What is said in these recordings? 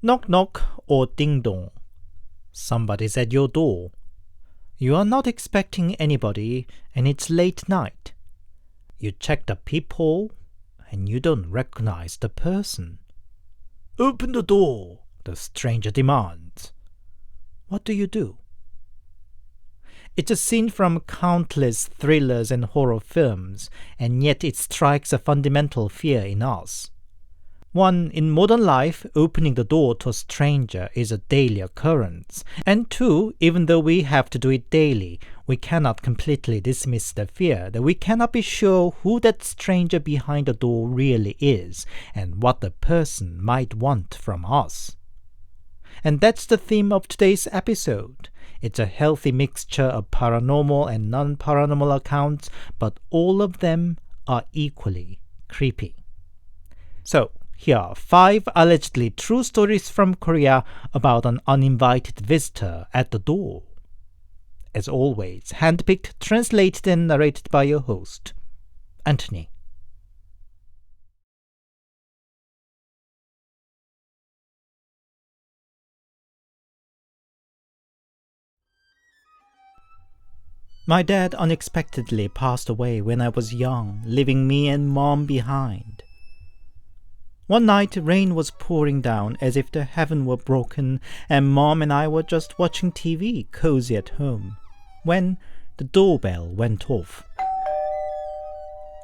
Knock knock or ding dong. Somebody's at your door. You are not expecting anybody and it's late night. You check the peephole and you don't recognize the person. Open the door, the stranger demands. What do? It's a scene from countless thrillers and horror films, and yet it strikes a fundamental fear in us. One, in modern life, opening the door to a stranger is a daily occurrence. And two, even though we have to do it daily, we cannot completely dismiss the fear that we cannot be sure who that stranger behind the door really is and what the person might want from us. And that's the theme of today's episode. It's a healthy mixture of paranormal and non-paranormal accounts, but all of them are equally creepy. So, here are 5 allegedly true stories from Korea about an uninvited visitor at the door. As always, handpicked, translated, and narrated by your host, Anthony. My dad unexpectedly passed away when I was young, leaving me and Mom behind. One night, rain was pouring down as if the heaven were broken, and Mom and I were just watching TV, cozy at home, when the doorbell went off.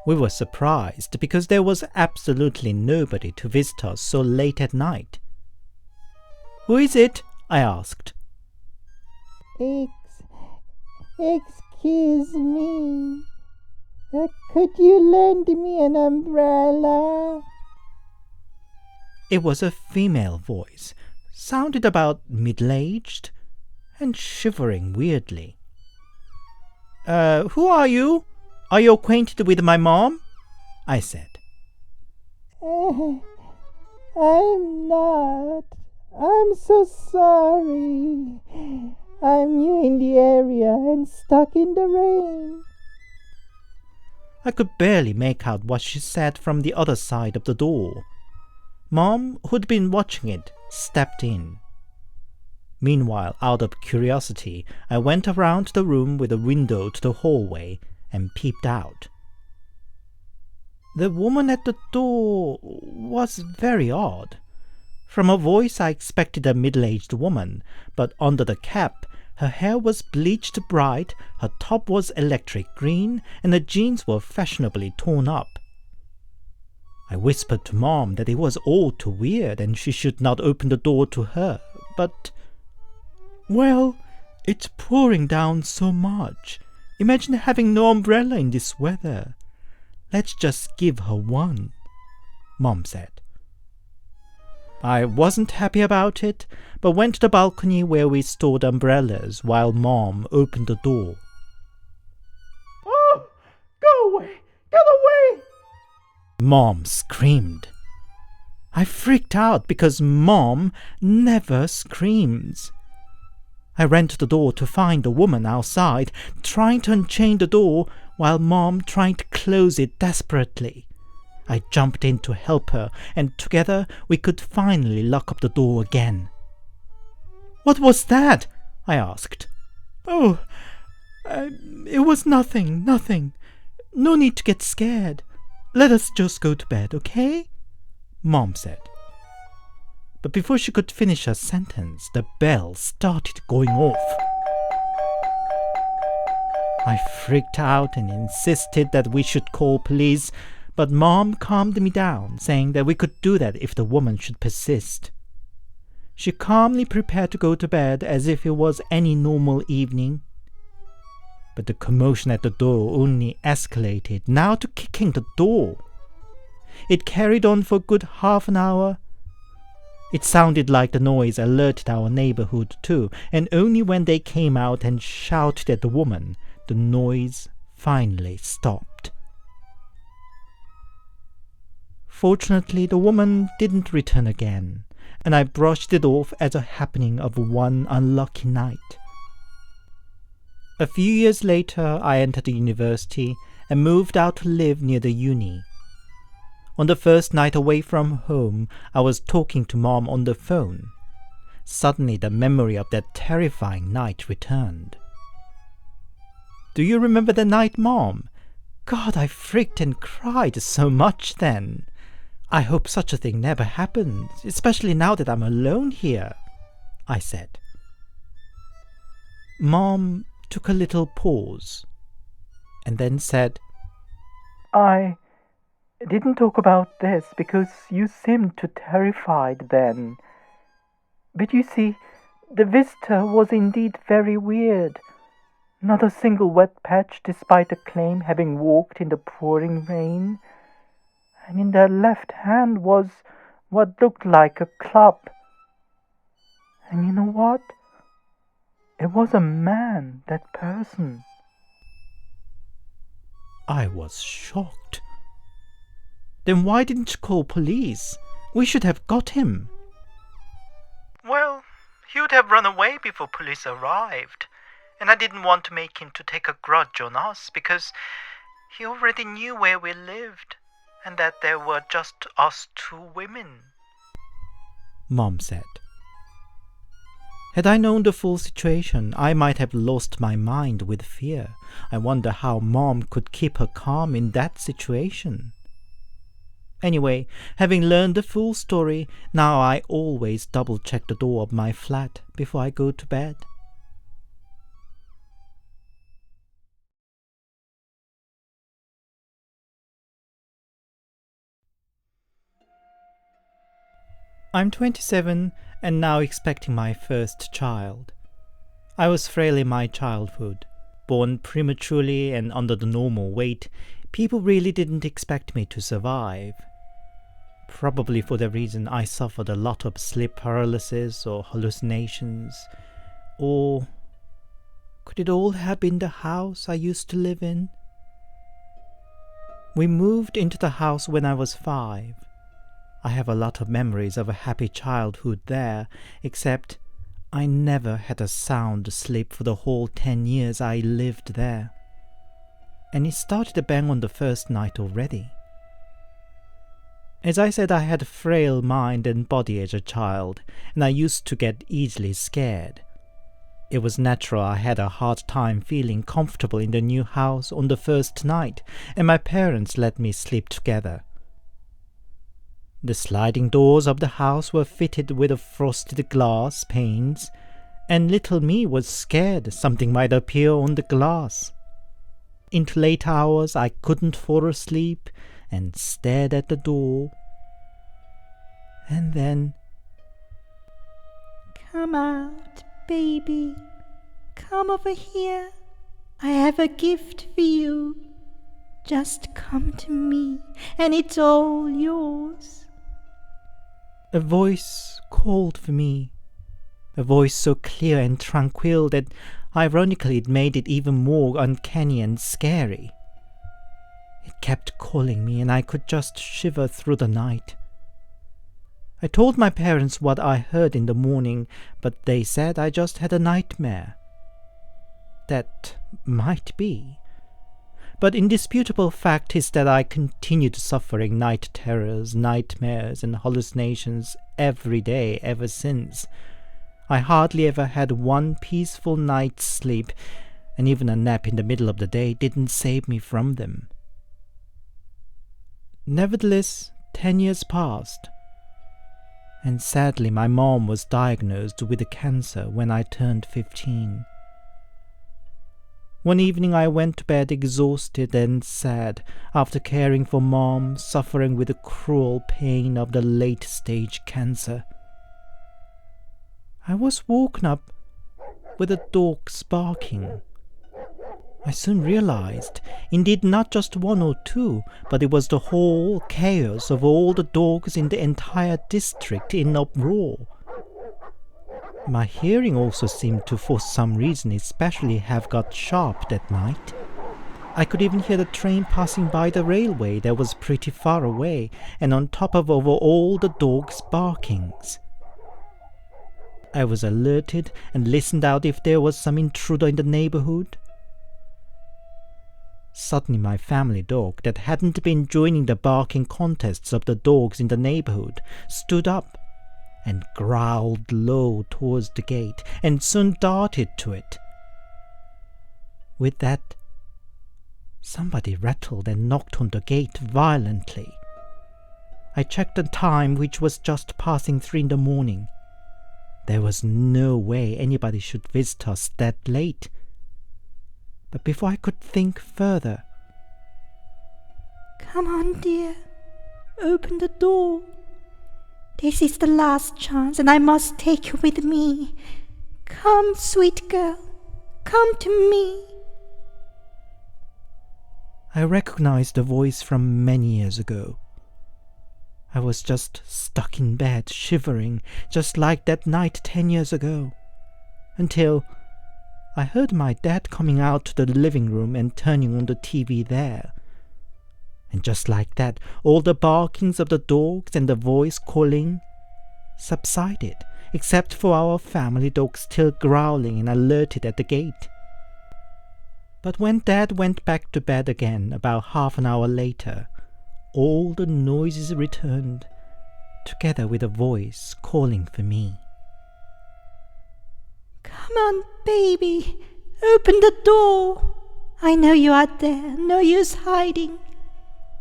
We were surprised because there was absolutely nobody to visit us so late at night. "Who is it?" I asked. Excuse me. Could you lend me an umbrella? It was a female voice, sounded about middle-aged, and shivering weirdly. Who are you? Are you acquainted with my mom?" I said. I'm not. I'm so sorry. I'm new in the area and stuck in the rain. I could barely make out what she said from the other side of the door. Mom, who'd been watching it, stepped in. Meanwhile, out of curiosity, I went around the room with a window to the hallway and peeped out. The woman at the door was very odd. From her voice, I expected a middle-aged woman, but under the cap, her hair was bleached bright, her top was electric green, and her jeans were fashionably torn up. I whispered to Mom that it was all too weird and she should not open the door to her, but... "Well, it's pouring down so much. Imagine having no umbrella in this weather. Let's just give her one," Mom said. I wasn't happy about it, but went to the balcony where we stored umbrellas while Mom opened the door. "Oh, go away! Get away!" Mom screamed. I freaked out because Mom never screams. I ran to the door to find the woman outside, trying to unchain the door while Mom tried to close it desperately. I jumped in to help her, and together we could finally lock up the door again. "What was that?" I asked. "Oh, it was nothing. No need to get scared. Let us just go to bed, okay?" Mom said. But before she could finish her sentence, the bell started going off. I freaked out and insisted that we should call police, but Mom calmed me down, saying that we could do that if the woman should persist. She calmly prepared to go to bed as if it was any normal evening. But the commotion at the door only escalated, now to kicking the door. It carried on for a good half an hour. It sounded like the noise alerted our neighborhood too, and only when they came out and shouted at the woman, the noise finally stopped. Fortunately, the woman didn't return again, and I brushed it off as a happening of one unlucky night. A few years later, I entered the university and moved out to live near the uni. On the first night away from home, I was talking to Mom on the phone. Suddenly, the memory of that terrifying night returned. "Do you remember the night, Mom? God, I freaked and cried so much then. I hope such a thing never happens, especially now that I'm alone here," I said. Mom took a little pause and then said, "I didn't talk about this because you seemed too terrified then. But you see, the visitor was indeed very weird. Not a single wet patch despite the claim having walked in the pouring rain. And in their left hand was what looked like a club. And you know what? It was a man, that person." I was shocked. "Then why didn't you call police? We should have got him." "Well, he would have run away before police arrived, and I didn't want to make him to take a grudge on us because he already knew where we lived and that there were just us two women," Mom said. Had I known the full situation, I might have lost my mind with fear. I wonder how Mom could keep her calm in that situation. Anyway, having learned the full story, now I always double-check the door of my flat before I go to bed. I'm 27 and now expecting my first child. I was frail in my childhood. Born prematurely and under the normal weight, people really didn't expect me to survive. Probably for the reason I suffered a lot of sleep paralysis or hallucinations. Or could it all have been the house I used to live in? We moved into the house when I was 5. I have a lot of memories of a happy childhood there, except I never had a sound sleep for the whole 10 years I lived there. And it started to bang on the first night already. As I said, I had a frail mind and body as a child, and I used to get easily scared. It was natural I had a hard time feeling comfortable in the new house on the first night, and my parents let me sleep together. The sliding doors of the house were fitted with frosted glass panes, and little me was scared something might appear on the glass. Into late hours I couldn't fall asleep and stared at the door. And then, "Come out, baby. Come over here. I have a gift for you. Just come to me, and it's all yours." a voice called for me. A voice so clear and tranquil that ironically it made it even more uncanny and scary. It kept calling me and I could just shiver through the night. I told my parents what I heard in the morning, but they said I just had a nightmare. That might be. But indisputable fact is that I continued suffering night terrors, nightmares, and hallucinations every day ever since. I hardly ever had one peaceful night's sleep, and even a nap in the middle of the day didn't save me from them. Nevertheless, 10 years passed, and sadly my mom was diagnosed with cancer when I turned 15. One evening I went to bed exhausted and sad after caring for Mom suffering with the cruel pain of the late-stage cancer. I was woken up with the dogs barking. I soon realized, indeed not just one or two, but it was the whole chaos of all the dogs in the entire district in uproar. My hearing also seemed to, for some reason especially, have got sharp that night. I could even hear the train passing by the railway that was pretty far away, and on top of over all the dogs' barkings. I was alerted and listened out if there was some intruder in the neighborhood. Suddenly my family dog, that hadn't been joining the barking contests of the dogs in the neighborhood, stood up and growled low towards the gate and soon darted to it. With that, somebody rattled and knocked on the gate violently. I checked the time, which was just passing 3 in the morning. There was no way anybody should visit us that late. But before I could think further, "Come on, dear. Open the door. This is the last chance, and I must take you with me. Come, sweet girl. Come to me." I recognized the voice from many years ago. I was just stuck in bed, shivering, just like that night 10 years ago, until I heard my dad coming out to the living room and turning on the TV there. And just like that, all the barkings of the dogs and the voice calling subsided, except for our family dog still growling and alerted at the gate. But when Dad went back to bed again about half an hour later, all the noises returned, together with a voice calling for me. "Come on, baby. Open the door. I know you are there. No use hiding.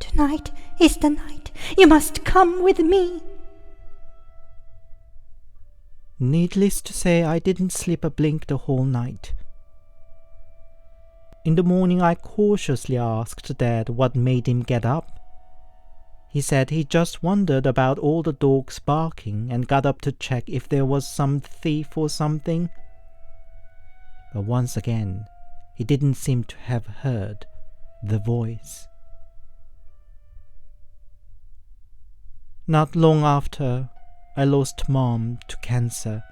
Tonight is the night. You must come with me." Needless to say, I didn't sleep a blink the whole night. In the morning, I cautiously asked Dad what made him get up. He said he just wondered about all the dogs barking and got up to check if there was some thief or something. But once again, he didn't seem to have heard the voice. Not long after, I lost Mom to cancer.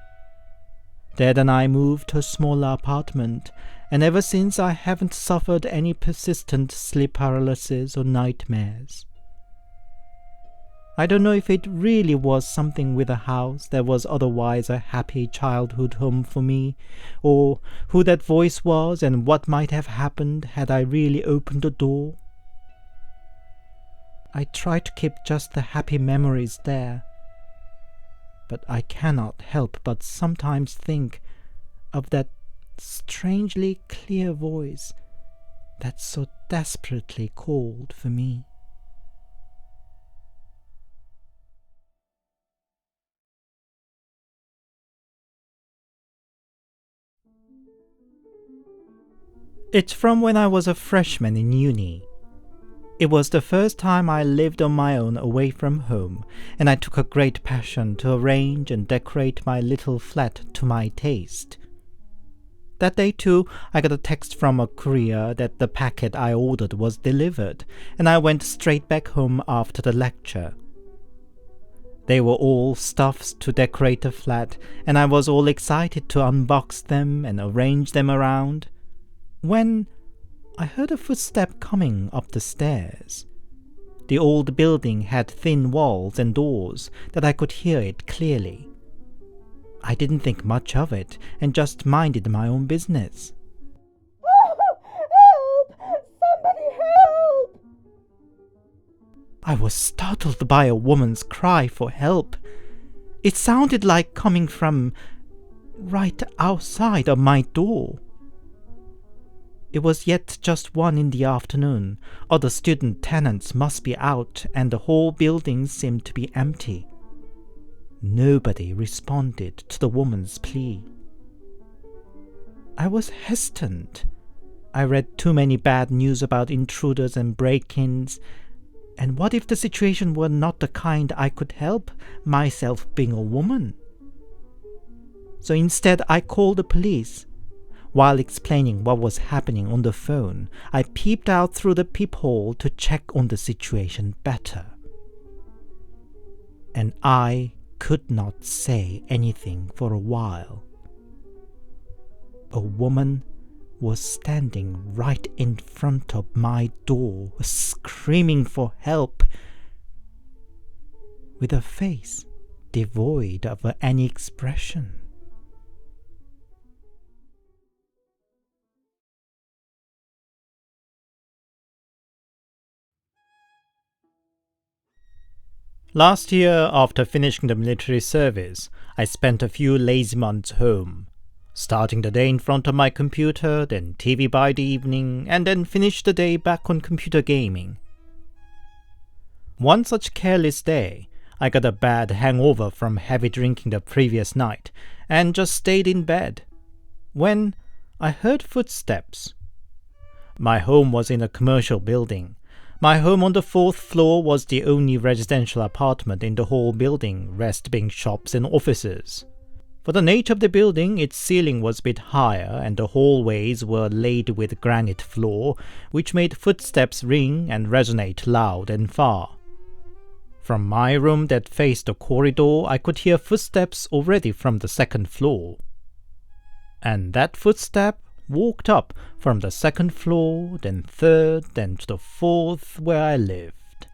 Dad and I moved to a smaller apartment, and ever since I haven't suffered any persistent sleep paralysis or nightmares. I don't know if it really was something with the house that was otherwise a happy childhood home for me, or who that voice was and what might have happened had I really opened the door. I try to keep just the happy memories there, but I cannot help but sometimes think of that strangely clear voice that so desperately called for me. It's from when I was a freshman in uni. It was the first time I lived on my own away from home, and I took a great passion to arrange and decorate my little flat to my taste. That day too, I got a text from a courier that the packet I ordered was delivered, and I went straight back home after the lecture. They were all stuffs to decorate the flat, and I was all excited to unbox them and arrange them around, when I heard a footstep coming up the stairs. The old building had thin walls and doors that I could hear it clearly. I didn't think much of it and just minded my own business. "Help! Somebody help!" I was startled by a woman's cry for help. It sounded like coming from right outside of my door. It was yet just 1 in the afternoon. Other student tenants must be out, and the whole building seemed to be empty. Nobody responded to the woman's plea. I was hesitant. I read too many bad news about intruders and break-ins, and what if the situation were not the kind I could help, myself being a woman? So instead I called the police. While explaining what was happening on the phone, I peeped out through the peephole to check on the situation better. And I could not say anything for a while. A woman was standing right in front of my door, screaming for help, with a face devoid of any expression. Last year, after finishing the military service, I spent a few lazy months home, starting the day in front of my computer, then TV by the evening, and then finished the day back on computer gaming. One such careless day, I got a bad hangover from heavy drinking the previous night, and just stayed in bed, when I heard footsteps. My home was in a commercial building. My home on the 4th floor was the only residential apartment in the whole building, rest being shops and offices. For the nature of the building, its ceiling was a bit higher and the hallways were laid with granite floor, which made footsteps ring and resonate loud and far. From my room that faced the corridor, I could hear footsteps already from the 2nd floor. And that footstep walked up from the 2nd floor, then 3rd, then to the 4th, where I lived.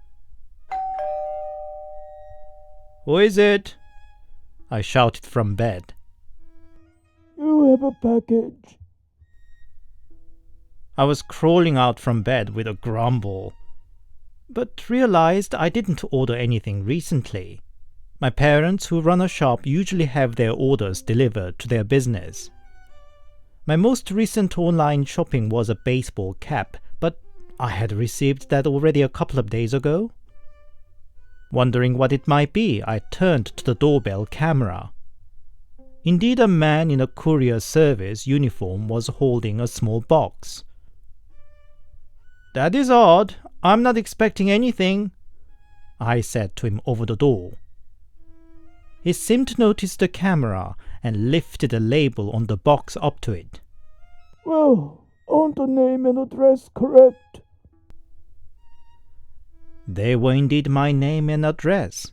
"Who is it?" I shouted from bed. You have a package. I was crawling out from bed with a grumble, but realized I didn't order anything recently. My parents, who run a shop, usually have their orders delivered to their business. My most recent online shopping was a baseball cap, but I had received that already a couple of days ago. Wondering what it might be, I turned to the doorbell camera. Indeed, a man in a courier service uniform was holding a small box. "That is odd. I'm not expecting anything," I said to him over the door. He seemed to notice the camera and lifted a label on the box up to it. Well, aren't the name and address correct? They were indeed my name and address.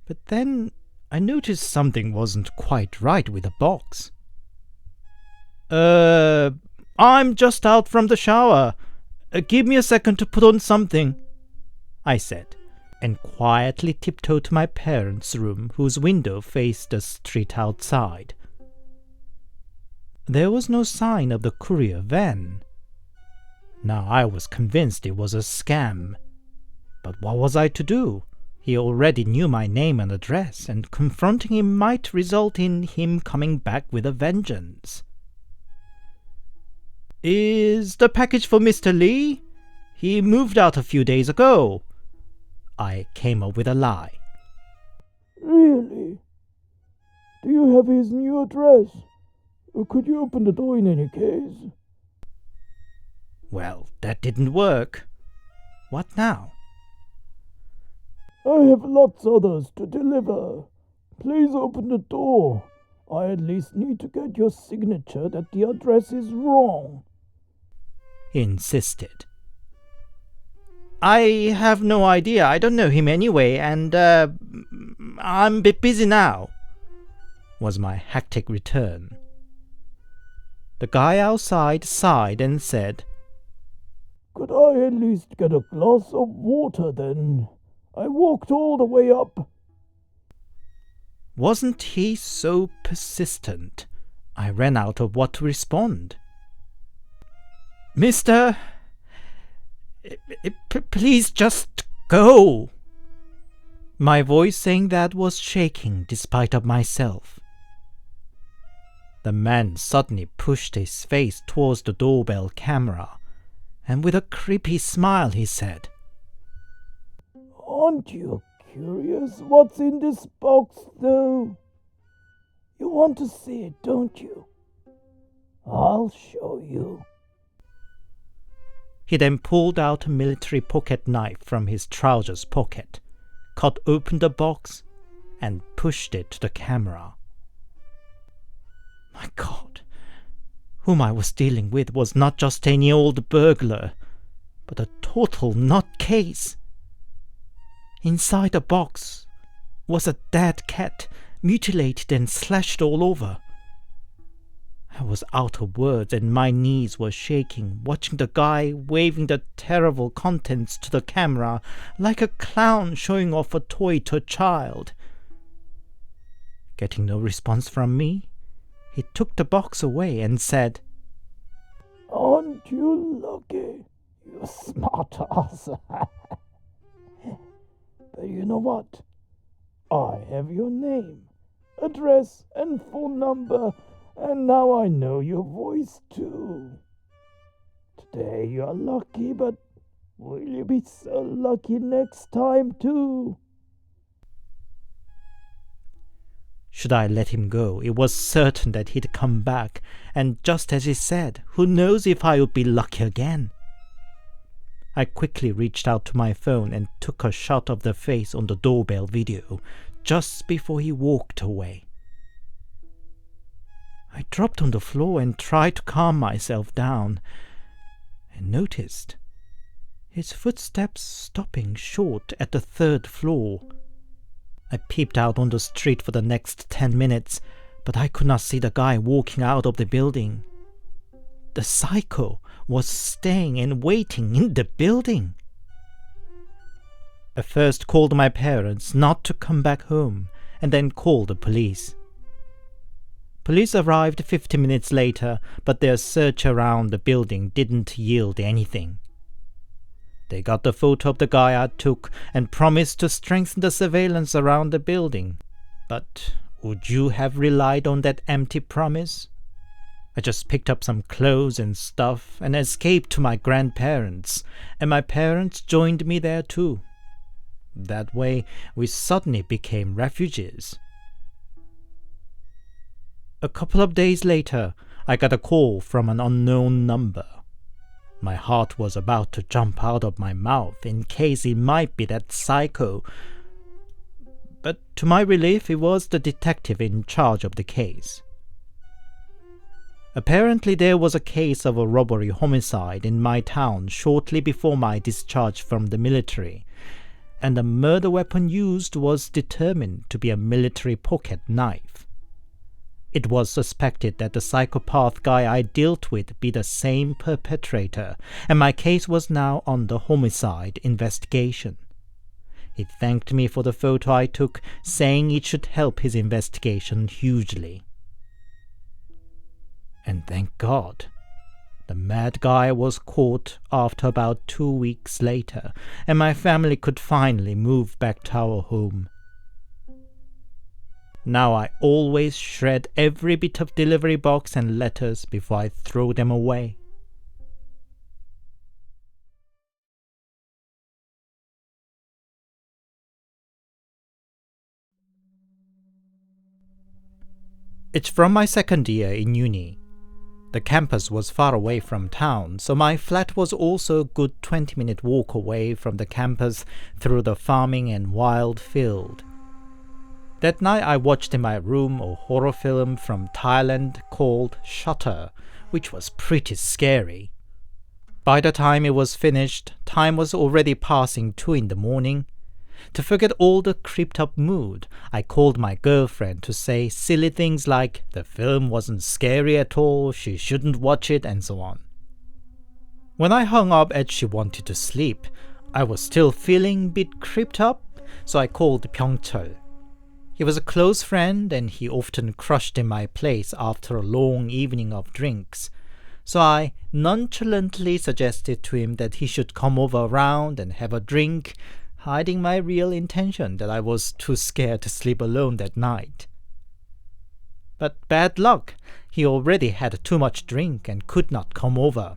But then I noticed something wasn't quite right with the box. I'm just out from the shower. Give me a second to put on something," I said, and quietly tiptoed to my parents' room, whose window faced the street outside. There was no sign of the courier van. Now I was convinced it was a scam. But what was I to do? He already knew my name and address, and confronting him might result in him coming back with a vengeance. "Is the package for Mr. Lee? He moved out a few days ago." I came up with a lie. Really? Do you have his new address? Or could you open the door in any case? Well, that didn't work. What now? I have lots others to deliver. Please open the door. I at least need to get your signature that the address is wrong. He insisted. "I have no idea. I don't know him anyway, and I'm a bit busy now," was my hectic return. The guy outside sighed and said, Could I at least get a glass of water then? I walked all the way up. Wasn't he so persistent? I ran out of what to respond. "Mister, please just go." My voice saying that was shaking despite of myself. The man suddenly pushed his face towards the doorbell camera, and with a creepy smile he said, Aren't you curious what's in this box, though? You want to see it, don't you? I'll show you. He then pulled out a military pocket knife from his trousers pocket, cut open the box, and pushed it to the camera. My God, whom I was dealing with was not just any old burglar, but a total nutcase. Inside the box was a dead cat, mutilated and slashed all over. I was out of words and my knees were shaking, watching the guy waving the terrible contents to the camera like a clown showing off a toy to a child. Getting no response from me, he took the box away and said, Aren't you lucky, you smart ass? But you know what? I have your name, address, and phone number, and now I know your voice too. Today you are lucky, but will you be so lucky next time too? Should I let him go? It was certain that he'd come back, and just as he said, who knows if I would be lucky again? I quickly reached out to my phone and took a shot of the face on the doorbell video just before he walked away. I dropped on the floor and tried to calm myself down, and noticed his footsteps stopping short at the 3rd floor. I peeped out on the street for the next 10 minutes, but I could not see the guy walking out of the building. The psycho was staying and waiting in the building. I first called my parents not to come back home, and then called the police. Police arrived 50 minutes later, but their search around the building didn't yield anything. They got the photo of the guy I took and promised to strengthen the surveillance around the building. But would you have relied on that empty promise? I just picked up some clothes and stuff and escaped to my grandparents', and my parents joined me there too. That way, we suddenly became refugees. A couple of days later, I got a call from an unknown number. My heart was about to jump out of my mouth in case it might be that psycho. But to my relief, it was the detective in charge of the case. Apparently there was a case of a robbery homicide in my town shortly before my discharge from the military, and the murder weapon used was determined to be a military pocket knife. It was suspected that the psychopath guy I dealt with be the same perpetrator, and my case was now under homicide investigation. He thanked me for the photo I took, saying it should help his investigation hugely. And thank God, the mad guy was caught after about 2 weeks later, and my family could finally move back to our home. Now I always shred every bit of delivery box and letters before I throw them away. It's from my 2nd year in uni. The campus was far away from town, so my flat was also a good 20-minute walk away from the campus through the farming and wild field. That night I watched in my room a horror film from Thailand called Shutter, which was pretty scary. By the time it was finished, time was already passing 2 in the morning. To forget all the creeped-up mood, I called my girlfriend to say silly things like the film wasn't scary at all, she shouldn't watch it, and so on. When I hung up as she wanted to sleep, I was still feeling a bit creeped up, so I called Pyeongchul. He was a close friend, and he often crushed in my place after a long evening of drinks, so I nonchalantly suggested to him that he should come over around and have a drink, hiding my real intention that I was too scared to sleep alone that night. But bad luck, he already had too much drink and could not come over.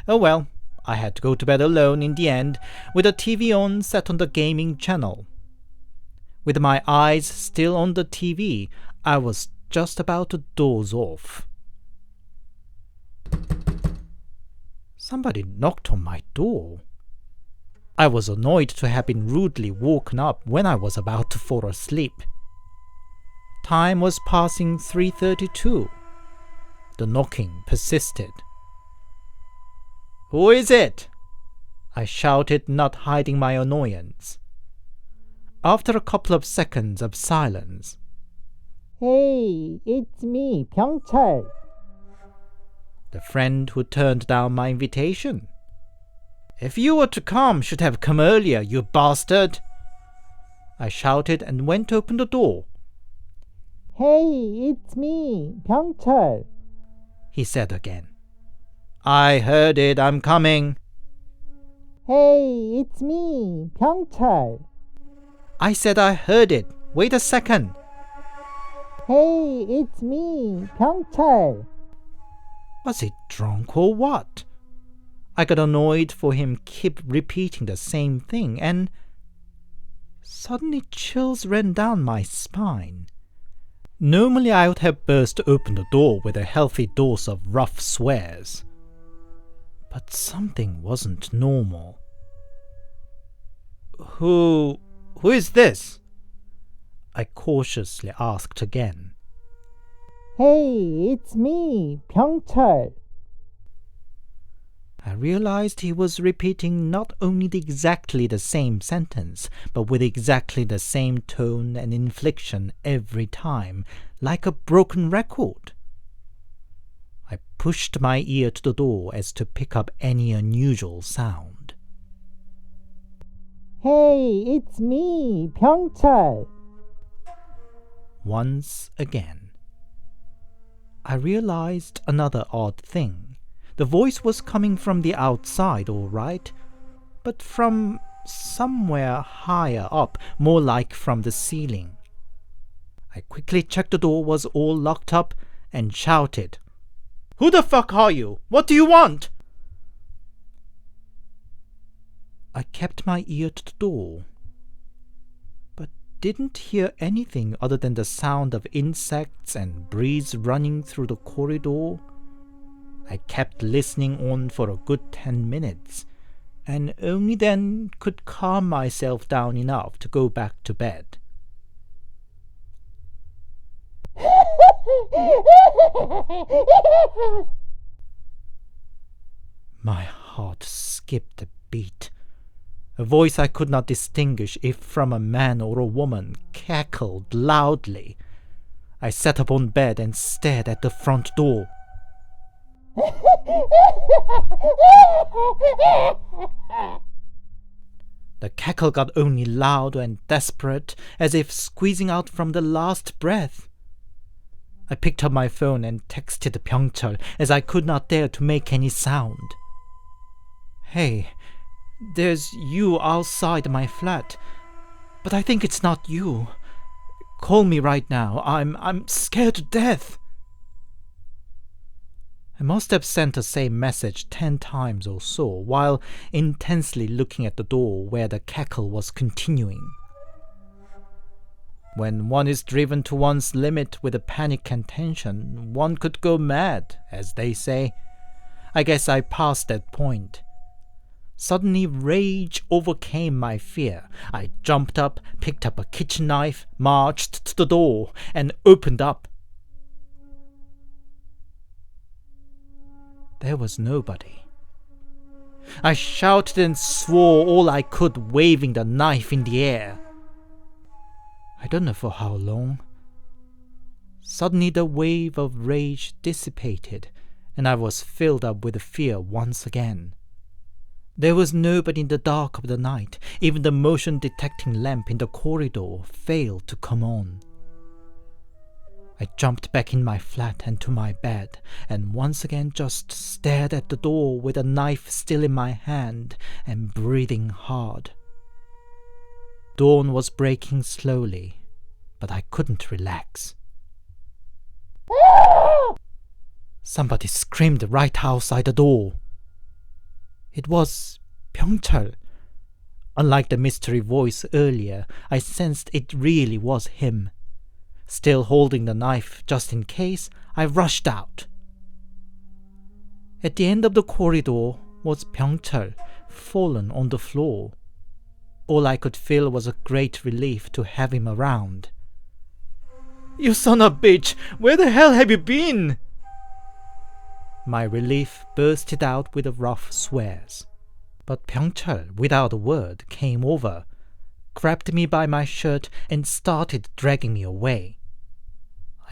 Oh well, I had to go to bed alone in the end, with the TV on set on the gaming channel. With my eyes still on the TV, I was just about to doze off. Somebody knocked on my door. I was annoyed to have been rudely woken up when I was about to fall asleep. Time was passing 3:32. The knocking persisted. "Who is it?" I shouted, not hiding my annoyance. After a couple of seconds of silence, Hey, it's me, Pyeongchul. the friend who turned down my invitation. "If you were to come, should have come earlier, you bastard!" I shouted and went to open the door. Hey, it's me, Pyeongchul. He said again. "I heard it, I'm coming." Hey, it's me, Pyeongchul. I said I heard it. Wait a second. Hey, it's me, Pyeongchul. Was he drunk or what? I got annoyed for him keep repeating the same thing, and suddenly chills ran down my spine. Normally I would have burst open the door with a healthy dose of rough swears. But something wasn't normal. Who is this? I cautiously asked again. Hey, it's me, Pyeongchul. I realized he was repeating not only exactly the same sentence, but with exactly the same tone and inflection every time, like a broken record. I pushed my ear to the door as to pick up any unusual sound. Hey, it's me, Pyeongchul. Once again. I realized another odd thing. The voice was coming from the outside, all right, but from somewhere higher up, more like from the ceiling. I quickly checked the door was all locked up and shouted, "Who the fuck are you? What do you want?" I kept my ear to the door, but didn't hear anything other than the sound of insects and breeze running through the corridor. I kept listening on for a good 10 minutes, and only then could calm myself down enough to go back to bed. My heart skipped a beat. A voice I could not distinguish if from a man or a woman cackled loudly. I sat up on bed and stared at the front door. The cackle got only louder and desperate, as if squeezing out from the last breath. I picked up my phone and texted Pyeongchul, as I could not dare to make any sound. "Hey, there's you outside my flat, but I think it's not you. Call me right now. I'm scared to death." I must have sent the same message 10 times or so, while intensely looking at the door where the cackle was continuing. When one is driven to one's limit with a panic and tension, one could go mad, as they say. I guess I passed that point. Suddenly rage overcame my fear. I jumped up, picked up a kitchen knife, marched to the door, and opened up. There was nobody. I shouted and swore all I could, waving the knife in the air. I don't know for how long. Suddenly the wave of rage dissipated, and I was filled up with fear once again. There was nobody in the dark of the night. Even the motion-detecting lamp in the corridor failed to come on. I jumped back in my flat and to my bed, and once again just stared at the door with a knife still in my hand and breathing hard. Dawn was breaking slowly, but I couldn't relax. Somebody screamed right outside the door. It was Pyeongchul. Unlike the mystery voice earlier, I sensed it really was him. Still holding the knife just in case, I rushed out. At the end of the corridor was Pyeongchul, fallen on the floor. All I could feel was a great relief to have him around. "You son of a bitch! Where the hell have you been?" My relief bursted out with rough swears. But Pyeongchul, without a word, came over, grabbed me by my shirt, and started dragging me away.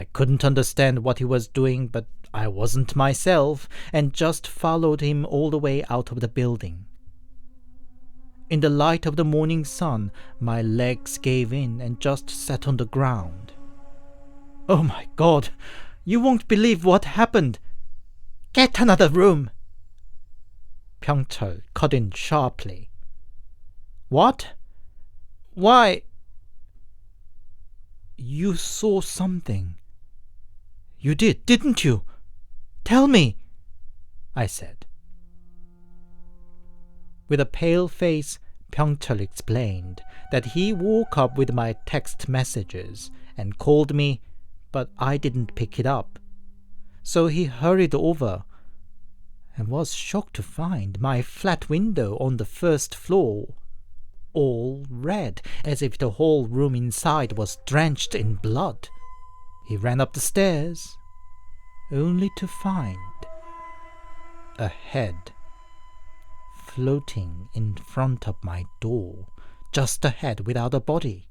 I couldn't understand what he was doing, but I wasn't myself, and just followed him all the way out of the building. In the light of the morning sun, my legs gave in and just sat on the ground. "Oh my God! You won't believe what happened! Get another room!" Pyeongchul cut in sharply. "What? Why? You saw something. You did, didn't you? Tell me, I said. With a pale face, Pyeongchul explained that he woke up with my text messages and called me, but I didn't pick it up. So he hurried over and was shocked to find my flat window on the first floor all red, as if the whole room inside was drenched in blood. He ran up the stairs, only to find a head floating in front of my door, just a head without a body.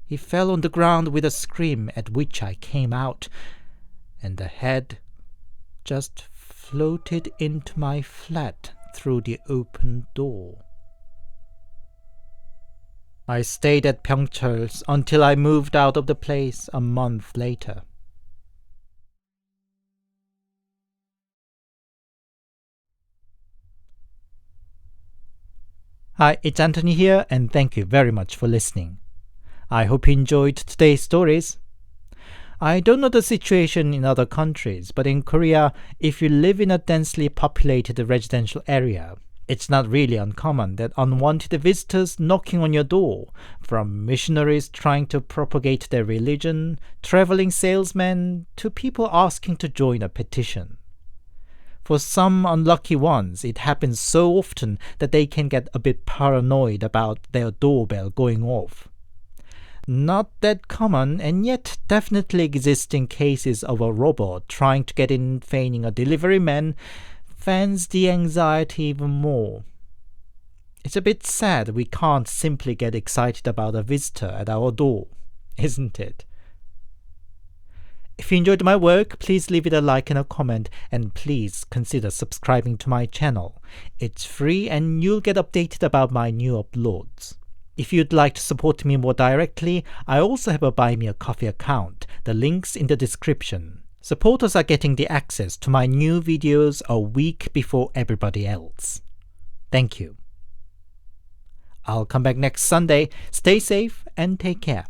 He fell on the ground with a scream, at which I came out, and the head just floated into my flat through the open door. I stayed at Pyeongchul's until I moved out of the place a month later. Hi, it's Anthony here, and thank you very much for listening. I hope you enjoyed today's stories. I don't know the situation in other countries, but in Korea, if you live in a densely populated residential area, it's not really uncommon that unwanted visitors knocking on your door, from missionaries trying to propagate their religion, traveling salesmen, to people asking to join a petition. For some unlucky ones, it happens so often that they can get a bit paranoid about their doorbell going off. Not that common, and yet definitely existing cases of a robot trying to get in feigning a delivery man fans the anxiety even more. It's a bit sad we can't simply get excited about a visitor at our door, isn't it? If you enjoyed my work, please leave it a like and a comment, and please consider subscribing to my channel. It's free and you'll get updated about my new uploads. If you'd like to support me more directly, I also have a Buy Me a Coffee account. The link's in the description. Supporters are getting the access to my new videos a week before everybody else. Thank you. I'll come back next Sunday. Stay safe and take care.